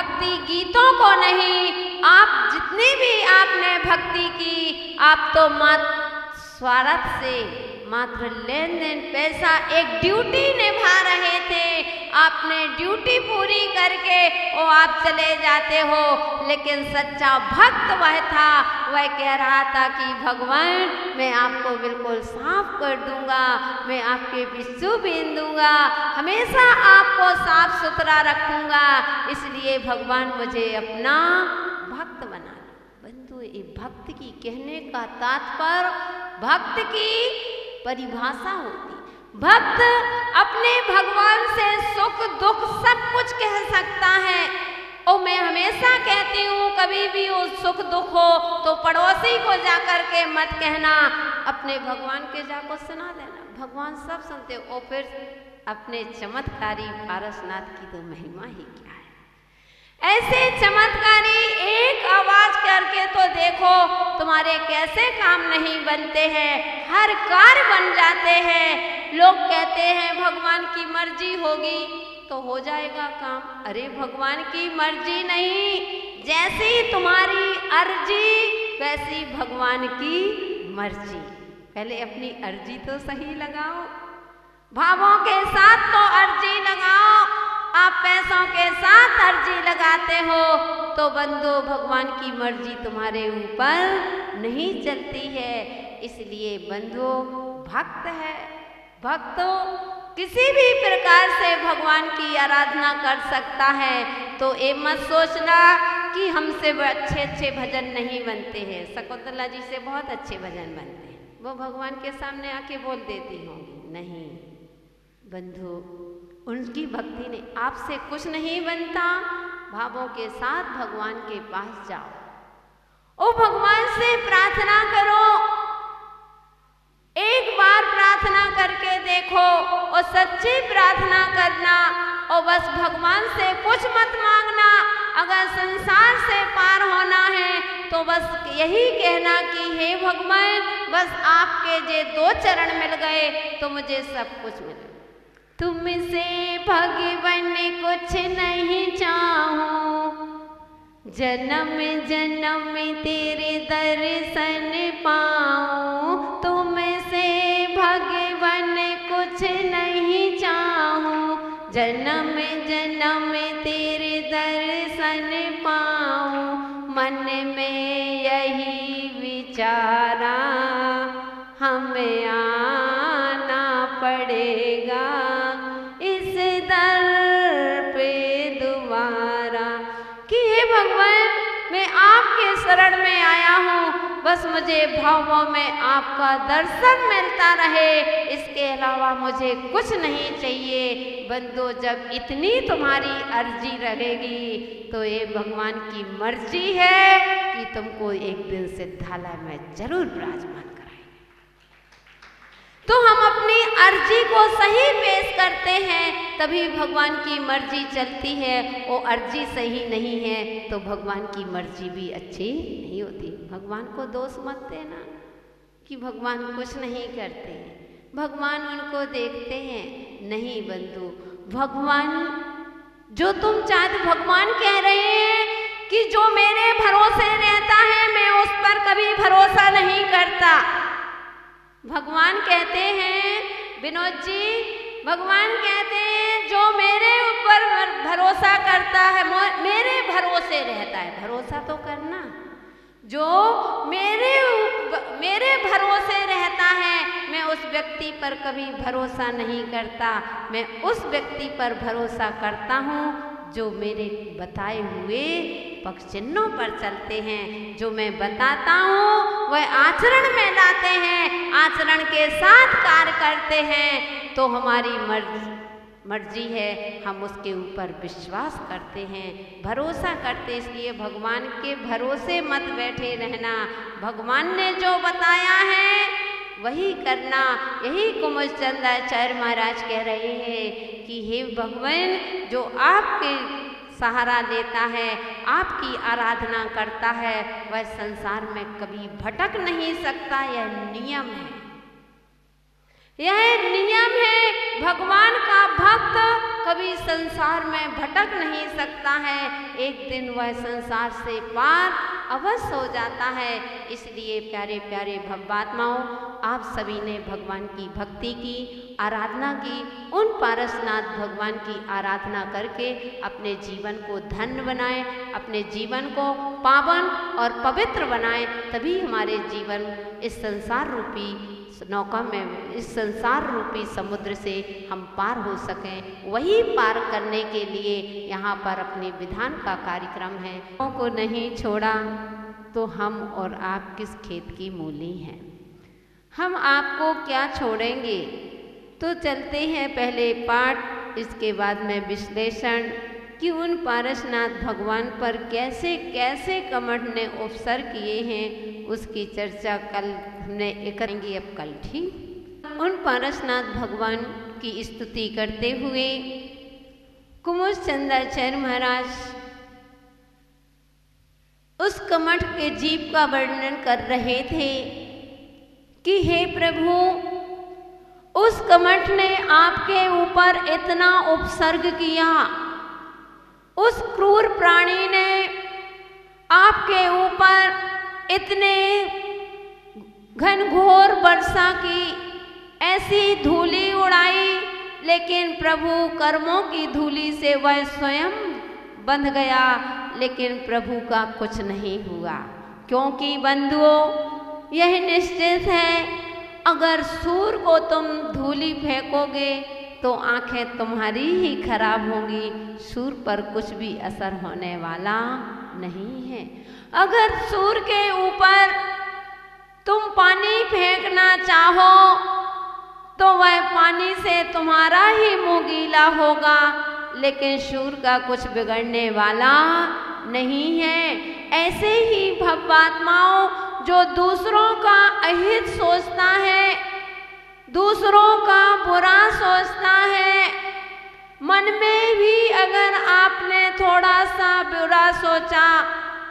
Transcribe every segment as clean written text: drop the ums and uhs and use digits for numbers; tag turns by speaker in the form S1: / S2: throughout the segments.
S1: भक्ति गीतों को नहीं, आप जितनी भी आपने भक्ति की, आप तो मात्र स्वार्थ से, मात्र लेन देन पैसा, एक ड्यूटी निभा रहे थे। आपने ड्यूटी पूरी करके वो आप चले जाते हो, लेकिन सच्चा भक्त वह था, वह कह रहा था कि भगवान मैं आपको बिल्कुल साफ कर दूंगा, मैं आपके बिच्छू बीन दूंगा, हमेशा आपको साफ सुथरा रखूंगा, इसलिए भगवान मुझे अपना भक्त बना। बंधु, ये भक्त की कहने का तात्पर्य, भक्त की परिभाषा होती। भक्त अपने भगवान से सुख दुख सब कुछ कह सकता है। और मैं हमेशा कहती हूँ, कभी भी वो सुख दुख हो तो पड़ोसी को जाकर के मत कहना, अपने भगवान के जाको सुना देना, भगवान सब सुनते। और फिर अपने चमत्कारी पारसनाथ की तो महिमा ही क्या है। ऐसे चमत्कारी एक आवाज करके तो देखो, तुम्हारे कैसे काम नहीं बनते हैं, हर कार्य बन जाते हैं। लोग कहते हैं भगवान की मर्जी होगी तो हो जाएगा काम। अरे भगवान की मर्जी नहीं, जैसी तुम्हारी अर्जी वैसी भगवान की मर्जी। पहले अपनी अर्जी तो सही लगाओ, भावों के साथ तो अर्जी लगाओ। आप पैसों के साथ अर्जी लगाते हो तो बंधु भगवान की मर्जी तुम्हारे ऊपर नहीं चलती है। इसलिए बंधु भक्त है, भक्त किसी भी प्रकार से भगवान की आराधना कर सकता है। तो ये मत सोचना कि हमसे अच्छे अच्छे भजन नहीं बनते हैं। शकुंतला जी से बहुत अच्छे भजन बनते हैं, वो भगवान के सामने आके बोल देती होंगी। नहीं बंधु, उनकी भक्ति ने आपसे कुछ नहीं बनता। भावों के साथ भगवान के पास जाओ, ओ भगवान से प्रार्थना करो, एक बार प्रार्थना करके देखो और सच्ची प्रार्थना करना। और बस भगवान से कुछ मत मांगना। अगर संसार से पार होना है तो बस यही कहना कि हे भगवान, बस आपके जे 2 चरण मिल गए तो मुझे सब कुछ मिल गया। तुमसे भगवान कुछ नहीं चाहूं, जन्म जन्म तेरे दर्शन पाऊं। तुमसे भगवान कुछ नहीं चाहूं, जन्म जन्म तेरे दर्शन पाऊं। मन में यही विचारा हमें आना पड़ेगा इस दर पे दोबारा। कि हे भगवान, मैं आपके शरण में आया हूँ, बस मुझे भावों में आपका दर्शन मिलता रहे, इसके अलावा मुझे कुछ नहीं चाहिए। बंदो, जब इतनी तुम्हारी अर्जी रहेगी तो ये भगवान की मर्जी है कि तुमको एक दिन सिद्धालय में जरूर विराजमान। तो हम अपनी अर्जी को सही पेश करते हैं तभी भगवान की मर्जी चलती है। वो अर्जी सही नहीं है तो भगवान की मर्जी भी अच्छी नहीं होती। भगवान को दोष मत देना कि भगवान कुछ नहीं करते, भगवान उनको देखते हैं। नहीं बंधु, भगवान जो तुम चाहते, भगवान कह रहे हैं कि जो मेरे भरोसे रहता है मैं उस पर कभी भरोसा नहीं करता। भगवान कहते हैं विनोद जी, भगवान कहते हैं जो मेरे ऊपर भरोसा करता है मेरे भरोसे रहता है। भरोसा तो करना, जो मेरे भरोसे रहता है मैं उस व्यक्ति पर कभी भरोसा नहीं करता। मैं उस व्यक्ति पर भरोसा करता हूँ जो मेरे बताए हुए पक्ष चिन्हों पर चलते हैं। जो मैं बताता हूँ वह आचरण में लाते हैं, आचरण के साथ कार्य करते हैं। तो हमारी मर्जी है, हम उसके ऊपर विश्वास करते हैं, भरोसा करते। इसलिए भगवान के भरोसे मत बैठे रहना। भगवान ने जो बताया है वही करना। यही कुमुदचंद आचार्य महाराज कह रहे हैं कि हे भगवान, जो आपके सहारा लेता है, आपकी आराधना करता है, वह संसार में कभी भटक नहीं सकता। यह नियम है, यह नियम है। भगवान का भक्त कभी संसार में भटक नहीं सकता है, एक दिन वह संसार से पार अवश्य हो जाता है। इसलिए प्यारे प्यारे भक्तात्माओं, आप सभी ने भगवान की भक्ति की, आराधना की, उन पारसनाथ भगवान की आराधना करके अपने जीवन को धन्य बनाएं, अपने जीवन को पावन और पवित्र बनाएं, तभी हमारे जीवन इस संसार रूपी नौका में, इस संसार रूपी समुद्र से हम पार हो सकें। वही पार करने के लिए यहाँ पर अपने विधान का कार्यक्रम है। को नहीं छोड़ा तो हम और आप किस खेत की मूली हैं, हम आपको क्या छोड़ेंगे। तो चलते हैं पहले पाठ, इसके बाद में विश्लेषण कि उन पारसनाथ भगवान पर कैसे कैसे कमठ ने उपसर्ग किए हैं, उसकी चर्चा कल हमने करेंगे। अब कल ठीक उन पारसनाथ भगवान की स्तुति करते हुए कुमुद चंद्राचार्य महाराज उस कमठ के जीव का वर्णन कर रहे थे कि हे प्रभु, उस कमठ ने आपके ऊपर इतना उपसर्ग किया, उस क्रूर प्राणी ने आपके ऊपर इतने घनघोर वर्षा की, ऐसी धूली उड़ाई, लेकिन प्रभु कर्मों की धूली से वह स्वयं बंध गया, लेकिन प्रभु का कुछ नहीं हुआ। क्योंकि बंधुओं, यह निश्चित है, अगर सूर को तुम धूली फेंकोगे तो आंखें तुम्हारी ही खराब होंगी, सूर पर कुछ भी असर होने वाला नहीं है। अगर सूर के ऊपर तुम पानी फेंकना चाहो तो वह पानी से तुम्हारा ही मुंह गीला होगा, लेकिन सूर का कुछ बिगड़ने वाला नहीं है। ऐसे ही भवात्माओं, जो दूसरों का अहित सोचता है, दूसरों का बुरा सोचता है, मन में भी अगर आपने थोड़ा सा बुरा सोचा,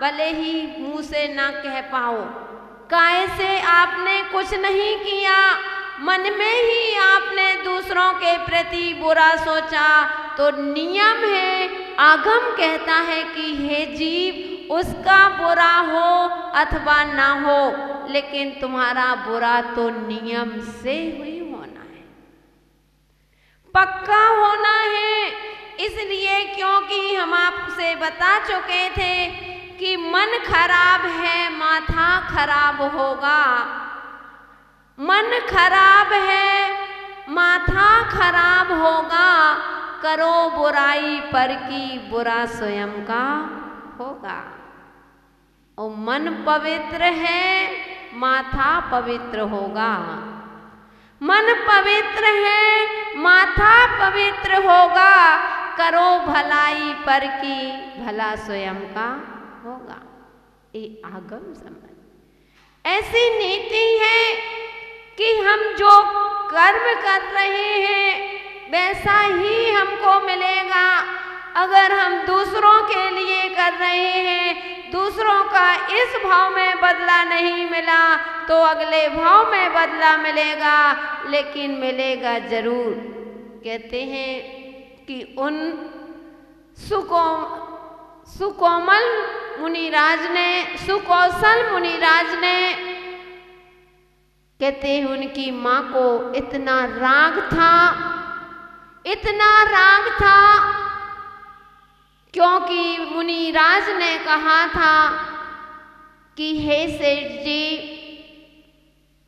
S1: भले ही मुंह से ना कह पाओ, काहे से आपने कुछ नहीं किया, मन में ही आपने दूसरों के प्रति बुरा सोचा, तो नियम है, आगम कहता है कि हे जीव, उसका बुरा हो अथवा ना हो, लेकिन तुम्हारा बुरा तो नियम से ही होना है, पक्का होना है। इसलिए क्योंकि हम आपसे बता चुके थे कि मन खराब है, माथा खराब होगा। मन खराब है, माथा खराब होगा, करो बुराई पर की बुरा स्वयं का होगा। और मन पवित्र है, माथा पवित्र होगा। मन पवित्र है, माथा पवित्र होगा, करो भलाई पर की भला स्वयं का होगा। ये आगम समझ, ऐसी नीति है कि हम जो कर्म कर रहे हैं वैसा ही हमको मिलेगा। अगर हम दूसरों के लिए कर रहे हैं, दूसरों का इस भाव में बदला नहीं मिला तो अगले भाव में बदला मिलेगा, लेकिन मिलेगा जरूर। कहते हैं कि उन सुकोमल मुनिराज ने, सुकौशल मुनिराज ने, कहते हैं उनकी माँ को इतना राग था, इतना राग था, क्योंकि मुनिराज ने कहा था कि हे सेठ जी,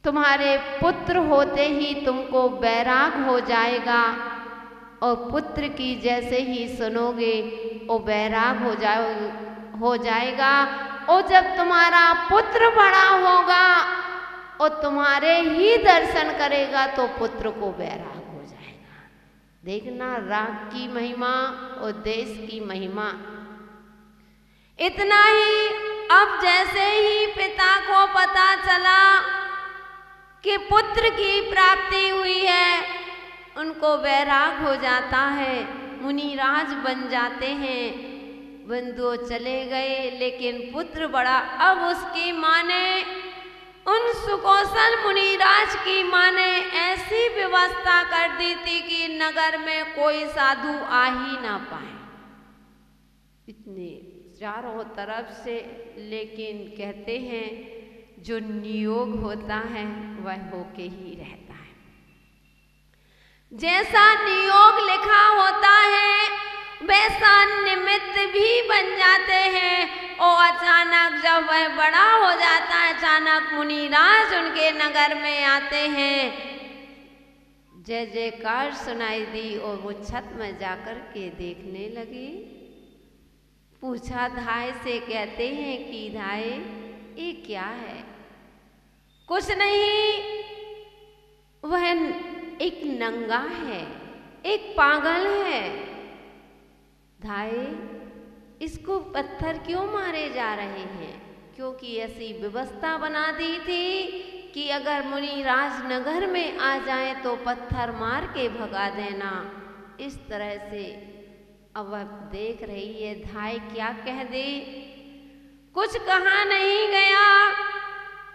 S1: तुम्हारे पुत्र होते ही तुमको बैराग हो जाएगा, और पुत्र की जैसे ही सुनोगे वो बैराग हो जाएगा, और जब तुम्हारा पुत्र बड़ा होगा और तुम्हारे ही दर्शन करेगा तो पुत्र को बैराग हो जाएगा। देखना राग की महिमा और देश की महिमा। इतना ही, अब जैसे ही पिता को पता चला कि पुत्र की प्राप्ति हुई है, उनको बैराग हो जाता है, मुनिराज बन जाते हैं। बंधुओं चले गए, लेकिन पुत्र बड़ा। अब उसकी माँ ने उन सुकौशल मुनिराज की माँ ने ऐसी व्यवस्था कर दी थी कि नगर में कोई साधु आ ही ना पाए, इतने चारों तरफ से। लेकिन कहते हैं जो नियोग होता है वह होके ही रहता है। जैसा नियोग लिखा होता है वैसा निमित्त भी बन जाते हैं। और अचानक जब वह बड़ा हो जाता है, अचानक मुनिराज उनके नगर में आते हैं। जय जयकार सुनाई दी और वो छत में जाकर के देखने लगे। पूछा धाय से, कहते हैं कि धाय ये क्या है? कुछ नहीं, वह एक नंगा है, एक पागल है। धाय इसको पत्थर क्यों मारे जा रहे हैं? क्योंकि ऐसी व्यवस्था बना दी थी कि अगर मुनिराज नगर में आ जाए तो पत्थर मार के भगा देना। इस तरह से अब वह देख रही है धाय क्या कह दे। कुछ कहा नहीं गया,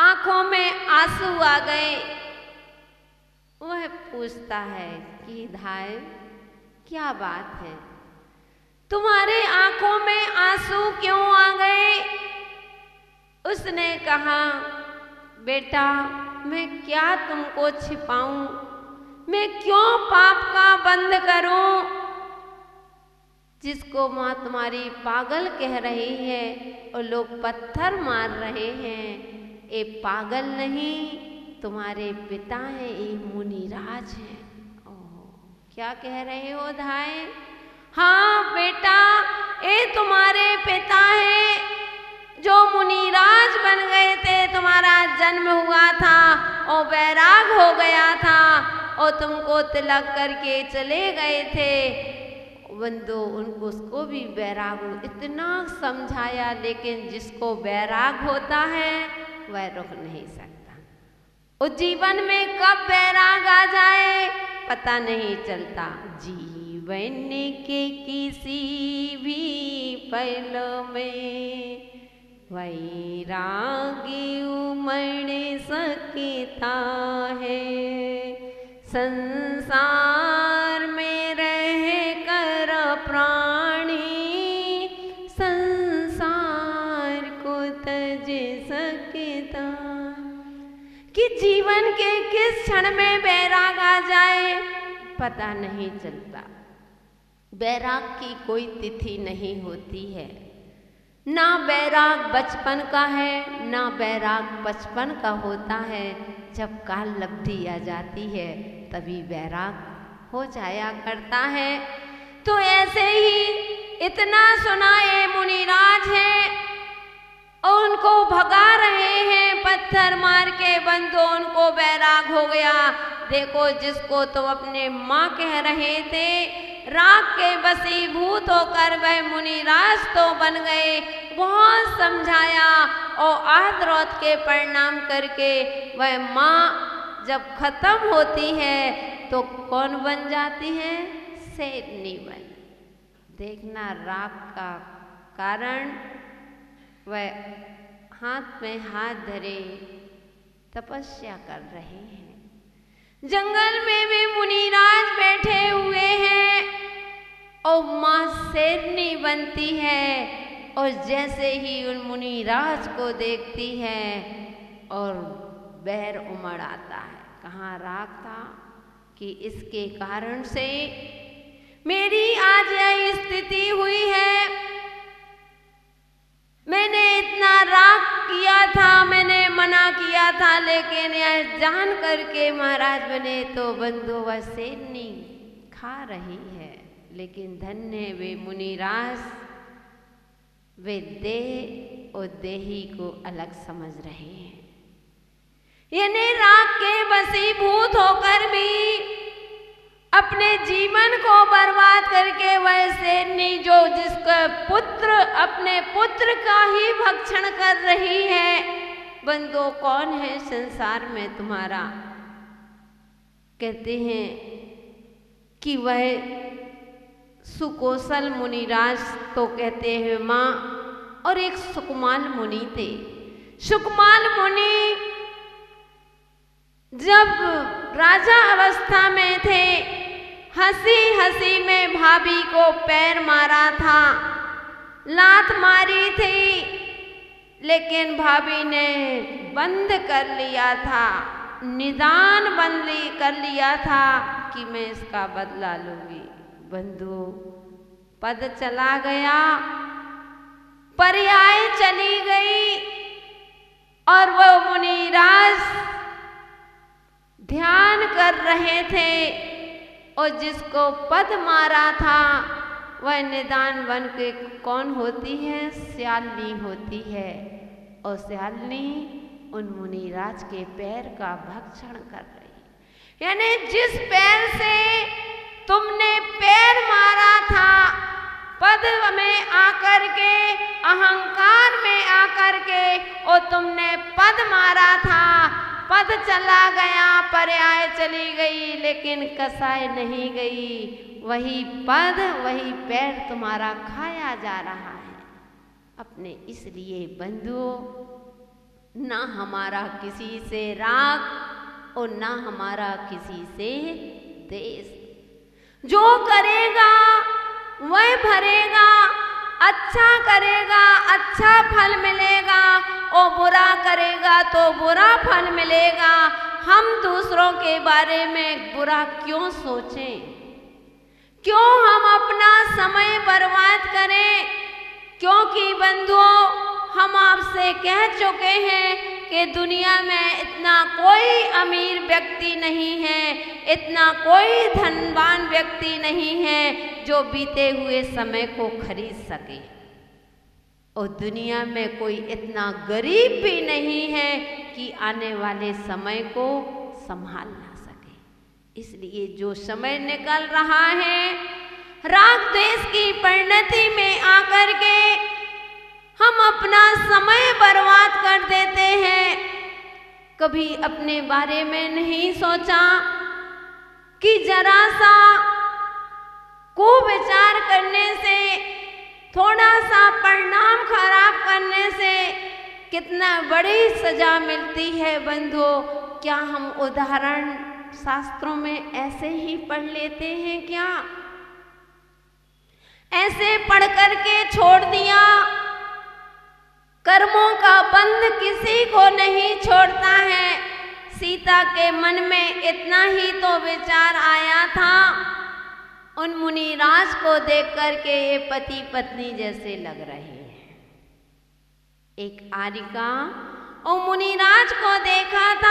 S1: आंखों में आंसू आ गए। वह पूछता है कि धाय क्या बात है, तुम्हारे आंखों में आंसू क्यों आ गए? उसने कहा बेटा मैं क्या तुमको छिपाऊं, मैं क्यों पाप का बंद करूं? जिसको माँ तुम्हारी पागल कह रही है और लोग पत्थर मार रहे हैं, ये पागल नहीं तुम्हारे पिता हैं, ये मुनिराज हैं। ओह क्या कह रहे हो धाय? हाँ बेटा ये तुम्हारे पिता हैं जो मुनिराज बन गए थे। तुम्हारा जन्म हुआ था और बैराग हो गया था और तुमको तिलक करके चले गए थे। बंदो उनको उसको भी बैराग इतना समझाया, लेकिन जिसको बैराग होता है वह रुक नहीं सकता। उस जीवन में कब बैराग आ जाए पता नहीं चलता। जीवन के किसी भी पल में वैरागी उमड़ सकता है। संसार में रह कर प्राणी संसार को तज सकता। कि जीवन के किस क्षण में बैराग आ जाए पता नहीं चलता। बैराग की कोई तिथि नहीं होती है। ना बैराग बचपन का है, ना बैराग बचपन का होता है। जब काल लब्धि आ जाती है तभी बैराग हो जाया करता है। तो ऐसे ही इतना सुनाए मुनिराज हैं और उनको भगा रहे हैं पत्थर मार के। बंदो उनको बैराग हो गया। देखो जिसको तुम अपने माँ कह रहे थे, राग के वशीभूत होकर वह मुनिराज तो बन गए। बहुत समझाया और आद्रौत के प्रणाम करके वह माँ जब खत्म होती है तो कौन बन जाती है? शेरनी बन। देखना राग का कारण वह हाथ में हाथ धरे तपस्या कर रहे हैं। जंगल में भी मुनिराज बैठे हुए हैं और माँ शेरनी बनती है और जैसे ही उन मुनिराज को देखती है और बैर उमड़ आता है। कहाँ राग था कि इसके कारण से मेरी आज यह स्थिति हुई है। मैंने इतना राग किया था, मैंने मना किया था, लेकिन यह जान करके महाराज बने तो बंधु वह शेरनी खा रही है। लेकिन धन्य वे मुनिराज, वे देह और देही को अलग समझ रहे हैं। यानी राग के वशीभूत होकर भी अपने जीवन को बर्बाद करके वह शेरनी जो जिसका पुत्र अपने पुत्र का ही भक्षण कर रही है। बंदो कौन है संसार में तुम्हारा? कहते हैं कि वह सुकौशल मुनिराज तो कहते हैं माँ, और एक सुकमाल मुनि थे। सुकमाल मुनि जब राजा अवस्था में थे, हंसी हंसी में भाभी को पैर मारा था, लात मारी थी, लेकिन भाभी ने बंद कर लिया था, निदान कर लिया था कि मैं इसका बदला लूंगी। बंधु, पद चला गया, पर्याय चली गई, और वो मुनिराज ध्यान कर रहे थे, और जिसको पद मारा था वह निदान बन के कौन होती है? श्यालिनी होती है। और श्यालिनी उन मुनिराज के पैर का भक्षण कर रही। यानी जिस पैर से तुमने पैर मारा था, पद में आकर के, अहंकार में आकर के, और तुमने पद मारा था, पद चला गया, पर्याय चली गई, लेकिन कसाई नहीं गई। वही पद, वही पैर तुम्हारा खाया जा रहा है अपने। इसलिए बंधुओं, ना हमारा किसी से राग और ना हमारा किसी से देश। जो करेगा वह भरेगा, अच्छा करेगा अच्छा फल मिलेगा, और बुरा करेगा तो बुरा फल मिलेगा। हम दूसरों के बारे में बुरा क्यों सोचें? क्यों हम अपना समय बर्बाद करें? क्योंकि बंधुओं, हम आपसे कह चुके हैं कि दुनिया में इतना कोई अमीर व्यक्ति नहीं है, इतना कोई धनवान व्यक्ति नहीं है जो बीते हुए समय को खरीद सके, और दुनिया में कोई इतना गरीब भी नहीं है कि आने वाले समय को संभाल ना सके। इसलिए जो समय निकल रहा है, राग द्वेष की परिणति में आकर के हम अपना समय बर्बाद कर देते हैं। कभी अपने बारे में नहीं सोचा कि जरा सा को विचार करने से, थोड़ा सा परिणाम खराब करने से कितना बड़ी सजा मिलती है। बंधुओं, क्या हम उदाहरण शास्त्रों में ऐसे ही पढ़ लेते हैं क्या? ऐसे पढ़ करके छोड़ दिया। कर्मों का बंध किसी को नहीं छोड़ता है। सीता के मन में इतना ही तो विचार आया था, उन मुनिराज को देख करके ये पति पत्नी जैसे लग रहे हैं। एक आरिका और मुनिराज को देखा था,